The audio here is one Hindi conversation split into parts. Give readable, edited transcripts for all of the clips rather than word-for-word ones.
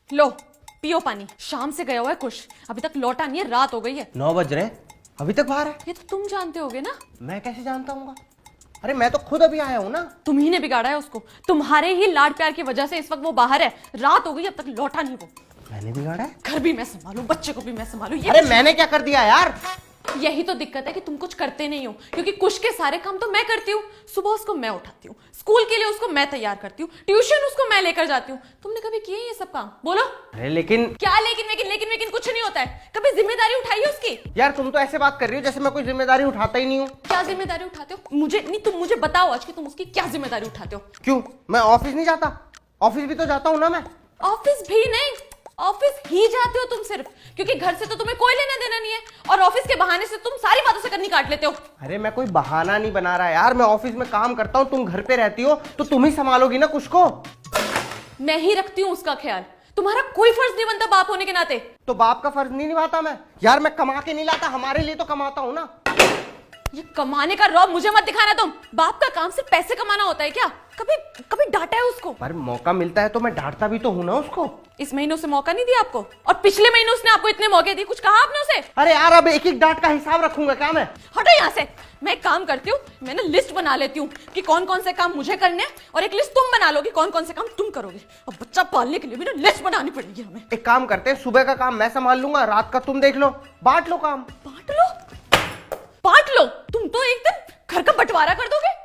लो पियो पानी। शाम से गया हुआ है कुछ, अभी तक लौटा नहीं है, रात हो गई है। 9 बज रहे, अभी तक बाहर है। ये तो तुम जानते होगे ना। मैं कैसे जानता हूँ? अरे मैं तो खुद अभी आया हूँ ना। तुम ही ने बिगाड़ा है उसको, तुम्हारे ही लाड प्यार की वजह से इस वक्त वो बाहर है। रात हो गई, अब तक लौटा नहीं वो। मैंने बिगाड़ा है? घर भी मैं संभालू, बच्चे को भी मैं संभालू। अरे मैंने क्या कर दिया यार? यही तो दिक्कत है कि तुम कुछ करते नहीं हो, क्योंकि कुछ के सारे काम तो मैं करती हूँ। सुबह उसको मैं उठाती हूँ, स्कूल के लिए उसको मैं तैयार करती हूँ, ट्यूशन उसको मैं लेकर जाती हूँ। तुमने कभी किए ये सब काम? बोलो। अरे लेकिन क्या लेकिन लेकिन लेकिन लेकिन कुछ नहीं होता है। कभी जिम्मेदारी उठाई है उसकी? यार तुम तो ऐसे बात कर रही हो जैसे मैं कोई जिम्मेदारी उठाता ही नहीं हूँ। क्या जिम्मेदारी उठाते हो? मुझे नहीं, तुम मुझे बताओ आज कि तुम उसकी क्या जिम्मेदारी उठाते हो। क्यों, मैं ऑफिस नहीं जाता? ऑफिस भी तो जाता हूँ ना मैं। ऑफिस भी नहीं, ऑफिस ही जाते हो तुम सिर्फ, क्योंकि घर से तो तुम्हें कोई लेना देना नहीं है, और ऑफिस के बहाने से तुम सारी बातों से करनी काट लेते हो। अरे मैं कोई बहाना नहीं बना रहा यार, मैं ऑफिस में काम करता हूँ, तुम घर पे रहती हो तो तुम ही संभालोगी ना कुछ को। मैं ही रखती हूँ उसका ख्याल, तुम्हारा कोई फर्ज नहीं बनता बाप होने के नाते। तो बाप का फर्ज नहीं निभाता मैं? यार मैं कमा के नहीं लाता, हमारे लिए तो कमाता हूँ ना। ये कमाने का रौब मुझे मत दिखाना तुम। बाप का काम सिर्फ पैसे कमाना होता है क्या? कभी कभी डांटा है उसको? पर मौका मिलता है तो मैं डांटता भी तो हूँ ना उसको। इस महीनों से मौका नहीं दिया आपको, और पिछले महीनों उसने आपको इतने मौके दिए, कुछ कहा आपने उसे? अरे यार अब एक एक डांट का हिसाब रखूंगा क्या मैं? हटो यहाँ से। मैं एक काम करती हूँ, मैंने लिस्ट बना लेती हूँ कि कौन कौन से काम मुझे करने हैं, और एक लिस्ट तुम बना लोगी कौन कौन से काम तुम करोगे। और बच्चा पालने के लिए भी ना लिस्ट बनानी पड़ेगी हमें। एक काम करते हैं, सुबह का काम मैं संभाल लूंगा, रात का तुम देख लो, बांट लो काम। बांट लो? बांट लो? तुम तो एक दिन घर का बंटवारा कर दोगे।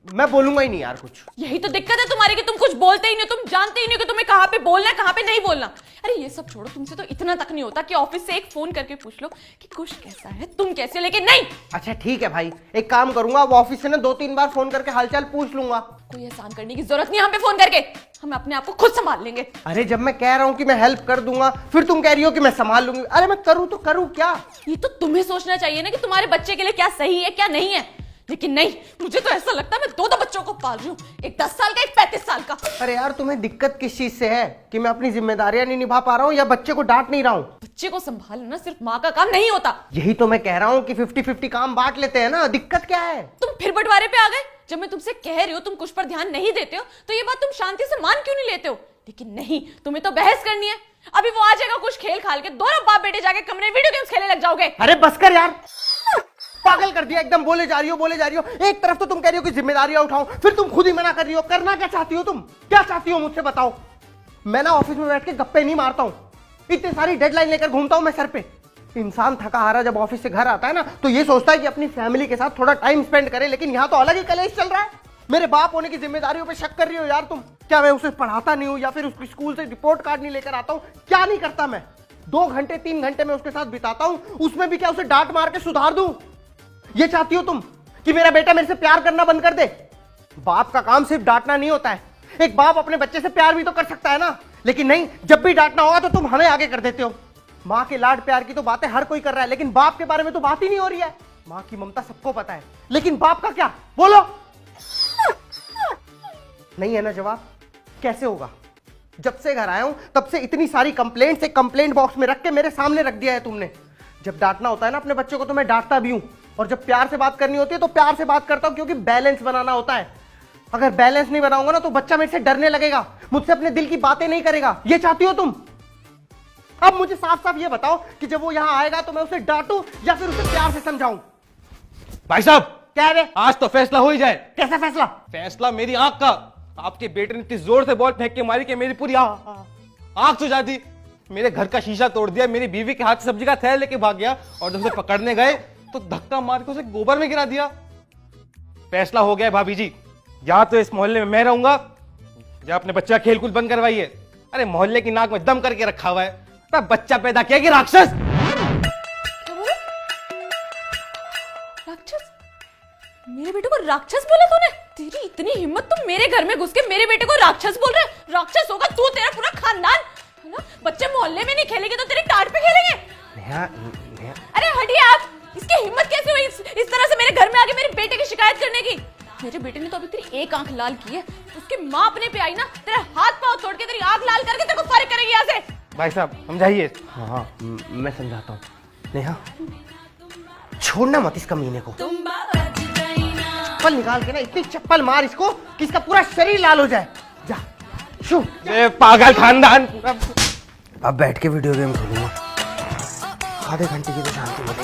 मैं बोलूंगा ही नहीं यार कुछ। यही तो दिक्कत है तुम्हारी कि तुम कुछ बोलते ही नहीं, तुम जानते ही नहीं कि तुम्हें कहाँ पे बोलना है कहाँ पे नहीं बोलना। अरे ये सब छोड़ो, तुमसे तो इतना तक नहीं होता कि ऑफिस से एक फोन करके पूछ लो कि कुछ कैसा है, तुम कैसे, लेकिन नहीं। अच्छा ठीक है भाई, एक काम करूंगा, वो ऑफिस से ना 2-3 बार फोन करके हालचाल पूछ लूंगा। कोई एहसान करने की जरूरत नहीं हम पे फोन करके, हम अपने आप को खुद संभाल लेंगे। अरे जब मैं कह रहा हूँ कि मैं हेल्प कर दूंगा, फिर तुम कह रही हो कि मैं संभाल लूंगी। अरे मैं करूँ तो करूँ क्या? ये तो तुम्हें सोचना चाहिए ना कि तुम्हारे बच्चे के लिए क्या सही है क्या नहीं है, लेकिन नहीं, मुझे तो ऐसा लगता है मैं दो बच्चों को पाल रही हूँ, एक 10 साल का, एक 35 साल का। अरे यार तुम्हें दिक्कत किस चीज से है? कि मैं अपनी जिम्मेदारियां नहीं निभा पा रहा हूँ या बच्चे को डांट नहीं रहा हूँ? बच्चे को संभालना सिर्फ माँ का काम नहीं होता। यही तो मैं कह रहा हूँ कि 50-50 काम बांट लेते हैं ना, दिक्कत क्या है? तुम फिर बंटवारे पे आ गए। जब मैं तुमसे कह रही हूँ तुम कुछ पर ध्यान नहीं देते हो, तो ये बात तुम शांति से मान क्यों नहीं लेते हो? लेकिन नहीं, तुम्हें तो बहस करनी है। अभी वो आ जाएगा कुछ खेल खाल के, दोनों बाप बेटे जाके कमरे में वीडियो गेम्स खेलने लग जाओगे। अरे बस कर यार, पागल कर दिया एकदम। बोले जा रही हो। एक तरफ तो तुम कह रही हो कि जिम्मेदारियां उठाओ, फिर तुम खुद ही मना कर रही हो। करना क्या चाहती हो तुम? क्या चाहती हो मुझसे बताओ? मैं ना ऑफिस में बैठ के गप्पे नहीं मारता हूं, इतनी सारी डेडलाइन लेकर घूमता हूं मैं सर पे। इंसान थका हारा जब ऑफिस से घर आता है ना, तो ये सोचता है कि अपनी फैमिली के साथ थोड़ा टाइम स्पेंड करे, लेकिन यहाँ तो अलग ही कलेश चल रहा है। मेरे बाप होने की जिम्मेदारियों पे शक कर रही हो यार तुम? क्या मैं उसे पढ़ाता नहीं हूँ या फिर उसकी स्कूल से रिपोर्ट कार्ड नहीं लेकर आता हूँ? क्या नहीं करता मैं? 2 घंटे 3 घंटे में उसके साथ बिताता हूँ, उसमें भी क्या उसे डांट मार के सुधार दूं? ये चाहती हो तुम कि मेरा बेटा मेरे से प्यार करना बंद कर दे? बाप का काम सिर्फ डांटना नहीं होता है। एक बाप अपने बच्चे से प्यार भी तो कर सकता है ना। लेकिन नहीं, जब भी डांटना होगा तो तुम हमें आगे कर देते हो। माँ के लाड प्यार की तो बातें हर कोई कर रहा है, लेकिन बाप के बारे में तो बात ही नहीं हो रही है। माँ की ममता सबको पता है, लेकिन बाप का क्या? बोलो। नहीं है ना जवाब? कैसे होगा? जब से घर आया हूं तब से इतनी सारी कंप्लेंट्स एक कंप्लेंट बॉक्स में रख के मेरे सामने रख दिया है तुमने। जब डांटना होता है ना अपने बच्चों को तो मैं डांटता भी हूं, और जब प्यार से बात करनी होती है तो प्यार से बात करता हूं, क्योंकि बैलेंस बनाना होता है। अगर बैलेंस नहीं बनाऊंगा ना तो बच्चा मेरे से डरने लगेगा, मुझसे अपने दिल की बातें नहीं करेगा। ये चाहती हो तुम? अब मुझे साफ साफ ये बताओ कि जब वो यहां आएगा तो मैं उसे डांटूं या फिर उसे प्यार से समझाऊं? भाई साहब, क्या है? आज तो फैसला हो ही जाए। कैसा फैसला? फैसला मेरी आंख का। आपके बेटे ने इतनी जोर से बॉल फेंक के मारी कि मेरी पूरी आंख सुझा दी। मेरे घर का शीशा तोड़ दिया, मेरी बीवी के हाथ से सब्जी का थैला लेके भाग गया, और जब उसे पकड़ने गए तो धक्का मार के उसे गोबर में गिरा दिया। फैसला हो गया भाभी जी, या तो इस मोहल्ले में मैं रहूंगा या अपने बच्चा खेलकूद बंद करवाइए। अरे मोहल्ले की नाक में दम करके रखा हुआ है, बच्चा पैदा किया कि राक्षस। राक्षस? मेरे बेटे को राक्षस बोला तूने? तेरी इतनी हिम्मत, तुम मेरे घर में घुस के मेरे बेटे को राक्षस बोल रहे? राक्षस होगा तू, तेरा पूरा खानदान है ना? बच्चे मोहल्ले में नहीं खेलेंगे तो तेरी टाट पे खेलेंगे। अरे हटिए आप। इसकी हिम्मत कैसे हुई इस तरह से मेरे घर में आके मेरे बेटे की शिकायत करने की? मेरे बेटे ने तो अभी तेरी एक आंख लाल की है, उसकी माँ अपने पे आई ना, तेरे हाथ पांव तोड़ के तेरी आंख लाल करके तेरे को फारिग करेगी यहाँ से। भाई साहब समझाइए। हाँ मैं समझाता हूँ। नेहा, छोड़ना मत इस कमीने को। चप्पल निकाल के ना इतनी चप्पल मार इसको कि इसका पूरा शरीर लाल हो जाए। जा शू। पागल खानदान। अब बैठ के वीडियो गेम खेलूंगा, आधे घंटे की तो शांति मिलेगी।